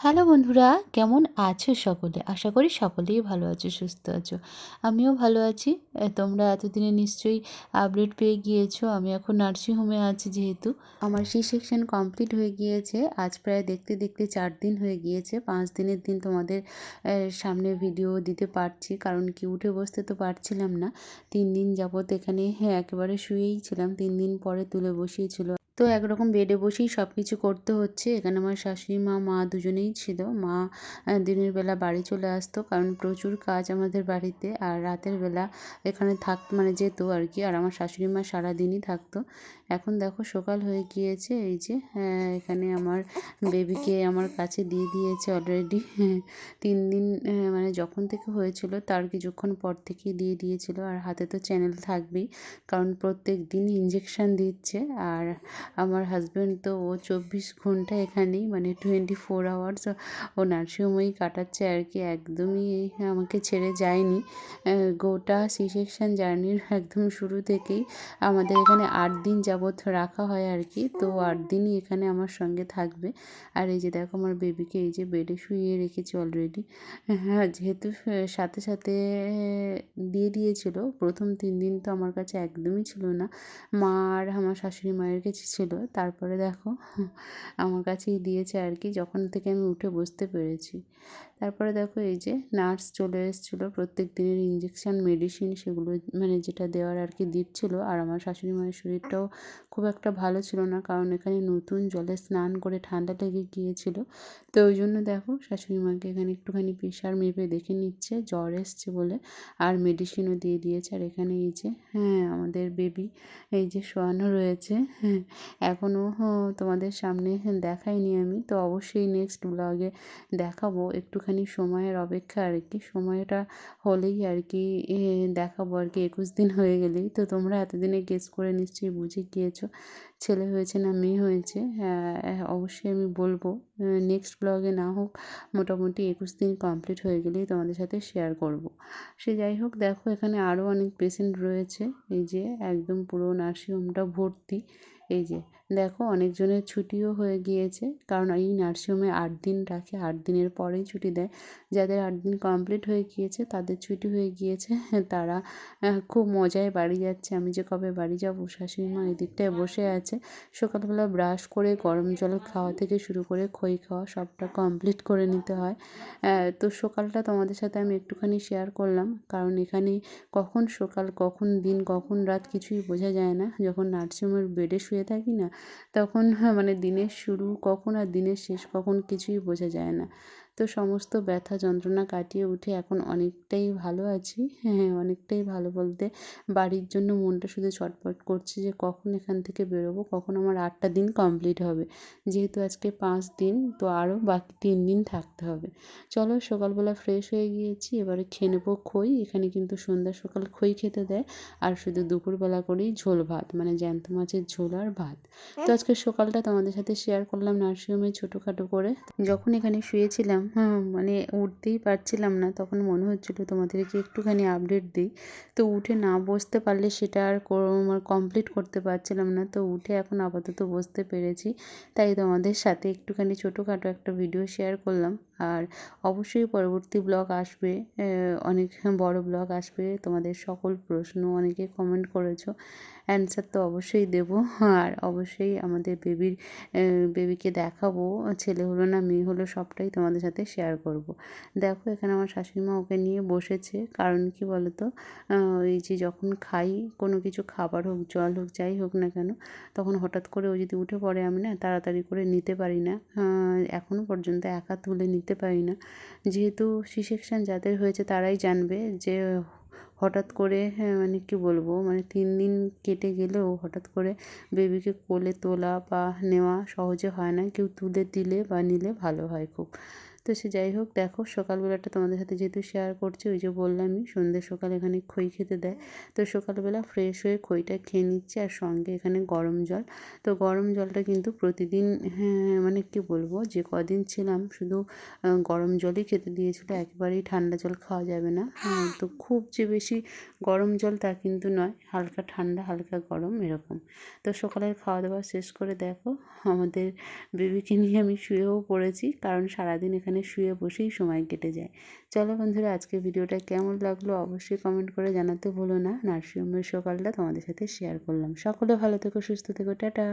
Hello বন্ধুরা, কেমন আছো সকলে? আশা করি সকলেই ভালো আছো, সুস্থ আছো। আমিও ভালো আছি। তোমরা এতদিনে নিশ্চয়ই আপডেট পেয়ে গিয়েছো। আমি এখন নার্সিংহোমে আছি যেহেতু। আমার সি-সেকশন কমপ্লিট হয়ে গিয়েছে। আজ প্রায় দেখতে দেখতে 4 দিন হয়ে গিয়েছে। 5 দিনের দিন তোমাদের সামনে ভিডিও দিতে পারছি, কারণ কি উঠে বসতে তো পারছিলাম না। 3 দিন যাবত এখানে একেবারে শুয়েই ছিলাম। 3 দিন পরে তুলে বসিয়েছিল। তো একরকম বেডে বসেই সব কিছু করতে হচ্ছে। এখানে আমার শাশুড়ি মা দুজনেই ছিল। মা দিনের বেলা বাড়ি চলে আসতো, কারণ প্রচুর কাজ আমাদের বাড়িতে। আর রাতের বেলা এখানে মানে যেত আর কি। আর আমার শাশুড়ি মা সারাদিনই থাকতো। এখন দেখো সকাল হয়ে গিয়েছে। এই যে এখানে আমার বেবিকে আমার কাছে দিয়ে দিয়েছে অলরেডি। 3 দিন মানে যখন থেকে হয়েছিল তার কিছুক্ষণ পর থেকেই দিয়ে দিয়েছিল। আর হাতে তো চ্যানেল থাকবেই, কারণ প্রত্যেক দিন ইঞ্জেকশান দিচ্ছে। আর আমার হাজব্যান্ড তো ও 24 ঘন্টা এখানেই, মানে 24 আওয়ার্স ও নার্সিংহোমেই কাটাচ্ছে আর কি। একদমই আমাকে ছেড়ে যায়নি। গোটা সি সেকশন জার্নির একদম শুরু থেকেই আমাদের এখানে 8 দিন যাবৎ রাখা হয় আর কি। তো 8 দিনই এখানে আমার সঙ্গে থাকবে। আর এই যে দেখো আমার বেবিকে এই যে বেডে শুইয়ে রেখেছি অলরেডি। হ্যাঁ, যেহেতু সাথে সাথে দিয়ে দিয়েছিল, প্রথম 3 দিন তো আমার কাছে একদমই ছিল না। মা আর আমার শাশুড়ি মায়ের কাছে ছিল। তারপরে দেখো আমার কাছেই দিয়েছে আর কি, যখন থেকে আমি উঠে বসতে পেরেছি। তারপরে দেখো এই যে নার্স চলে এসেছিলো, প্রত্যেক দিনের ইঞ্জেকশান মেডিসিন সেগুলো মানে যেটা দেওয়ার আর কি দিচ্ছিলো। আর আমার শাশুড়ি মায়ের শরীরটাও খুব একটা ভালো ছিল না, কারণ এখানে নতুন জলে স্নান করে ঠান্ডা লেগে গিয়েছিল। তো ওই জন্য দেখো শাশুড়ি মাকে এখানে একটুখানি প্রেশার মেপে দেখে নিচ্ছে, জ্বর এসছে বলে। আর মেডিসিনও দিয়ে দিয়েছে। আর এখানে এই যে আমাদের বেবি এই যে শোয়ানো রয়েছে। এখনও তোমাদের সামনে দেখাইনি আমি, তো অবশ্যই নেক্সট ব্লগে দেখাবো। একটুখানি সময়ের অপেক্ষা আর কি, সময়টা হলেই আর কি দেখাবো আর কি। 21 দিন হয়ে গেলেই তো তোমরা এতদিনে গেস করে নিশ্চয়ই বুঝে গিয়েছো ছেলে হয়েছে না মেয়ে হয়েছে। অবশ্যই আমি বলবো নেক্সট ব্লগে, না হোক মোটামুটি 21 দিন কমপ্লিট হয়ে গেলেই তোমাদের সাথে শেয়ার করব। সে যাই হোক, দেখো এখানে আরও অনেক পেশেন্ট রয়েছে। এই যে একদম পুরো নার্সিংহোমটা ভর্তি। এই যে দেখো অনেকজনের ছুটিও হয়ে গিয়েছে, কারণ এই নার্সিংহোমে 8 দিন রাখে, 8 দিনের পরেই ছুটি দেয়। যাদের 8 দিন কমপ্লিট হয়ে গিয়েছে তাদের ছুটি হয়ে গিয়েছে, তারা খুব মজায় বাড়ি যাচ্ছে। আমি যে কবে বাড়ি যাব, শাশুড়ি মা এদিকটায় বসে আছে। সকালবেলা ব্রাশ করে গরম জল খাওয়া থেকে শুরু করে খই খাওয়া সবটা কমপ্লিট করে নিতে হয়। তো সকালটা তোমাদের সাথে আমি একটুখানি শেয়ার করলাম, কারণ এখানে কখন সকাল কখন দিন কখন রাত কিছুই বোঝা যায় না। যখন নার্সিংহোমের বেডে শুয়ে থাকি না, তখন মানে দিনের শুরু কখন আর দিনের শেষ কখন কিছুই বোঝা যায় না। তো সমস্ত ব্যথা যন্ত্রণা কাটিয়ে উঠে এখন অনেকটাই ভালো আছি। অনেকটাই ভালো বলতে বাড়ির জন্য মনটা শুধু ছটফট করছে যে কখন এখান থেকে বেরোবো, কখন আমার 8টা দিন কমপ্লিট হবে। যেহেতু আজকে 5 দিন, তো আরও বাকি 3 দিন থাকতে হবে। চলো সকালবেলা ফ্রেশ হয়ে গিয়েছি, এবারে খেয়ে নেবো খই। এখানে কিন্তু সন্ধ্যা সকাল খই খেতে দেয়। আর শুধু দুপুরবেলা করেই ঝোল ভাত, মানে জ্যান্ত মাছের ঝোল আর ভাত। তো আজকে সকালটা তোমাদের সাথে শেয়ার করলাম নার্সিংহোমে ছোটোখাটো করে। যখন এখানে শুয়েছিলাম মানে উঠতেই পারছিলাম না, তখন মনে হচ্ছিলো তোমাদেরকে একটুখানি আপডেট দিই। তো উঠে না বসতে পারলে সেটা আর কমপ্লিট করতে পারছিলাম না। তো উঠে এখন আপাতত বসতে পেরেছি, তাই তোমাদের সাথে একটুখানি ছোটোখাটো একটা ভিডিও শেয়ার করলাম। আর অবশ্যই পরবর্তী ব্লগ আসবে, অনেক বড় ব্লগ আসবে। তোমাদের সকল প্রশ্ন অনেকে কমেন্ট করেছো, অ্যান্সার তো অবশ্যই দেবো। আর অবশ্যই আমাদের বেবিকে দেখাবো, ছেলে হলো না মেয়ে হলো সবটাই তোমাদের সাথে শেয়ার করব। দেখো এখানে আমার শাশুড়ি মা ওকে নিয়ে বসেছে, কারণ কি বলো তো, এই যে যখন খাই কোনো কিছু, খাবার হোক জল হোক যাই হোক না কেন, তখন হঠাৎ করে ও যদি উঠে পড়ে, আমি না তাড়াতাড়ি করে নিতে পারি না। এখনও পর্যন্ত একা তুলে নিতে পারি না। যেহেতু সি সেকশন যাদের হয়েছে তারাই জানবে যে হঠাৎ করে মানে কি বলবো, মানে 3 দিন কেটে গেলেও হঠাৎ করে বেবিকে কোলে তোলা বা নেওয়া সহজে হয় না। কেউ তুলে দিলে বা নিলে ভালো হয় খুব। তো সে যাই হোক, দেখো সকালবেলাটা তোমাদের সাথে যেহেতু শেয়ার করছি, ওই যে বললামই সন্ধ্যে সকাল এখানে খই খেতে দেয়। তো সকালবেলা ফ্রেশ হয়ে খইটা খেয়ে নিচ্ছি, আর সঙ্গে এখানে গরম জল। তো গরম জলটা কিন্তু প্রতিদিন, হ্যাঁ মানে কী বলবো, যে কদিন ছিলাম শুধু গরম জলই খেতে দিয়েছিলো, একেবারেই ঠান্ডা জল খাওয়া যাবে না। হ্যাঁ, তো খুব যে বেশি গরম জল তা কিন্তু নয়, হালকা ঠান্ডা হালকা গরম এরকম। তো সকালের খাওয়া দাওয়া শেষ করে দেখো আমাদের বেবিকে নিয়ে আমি শুয়েও পড়েছি, কারণ সারাদিন এখানে শুয়ে বসেই সময় কেটে যায়। চলো বন্ধুরা, আজকের ভিডিওটা কেমন লাগলো অবশ্যই কমেন্ট করে জানাতে ভুলো না। নার্সিংহোমের সকালটা তোমাদের সাথে শেয়ার করলাম। সকলে ভালো থেকো, সুস্থ থেকো, টাটা।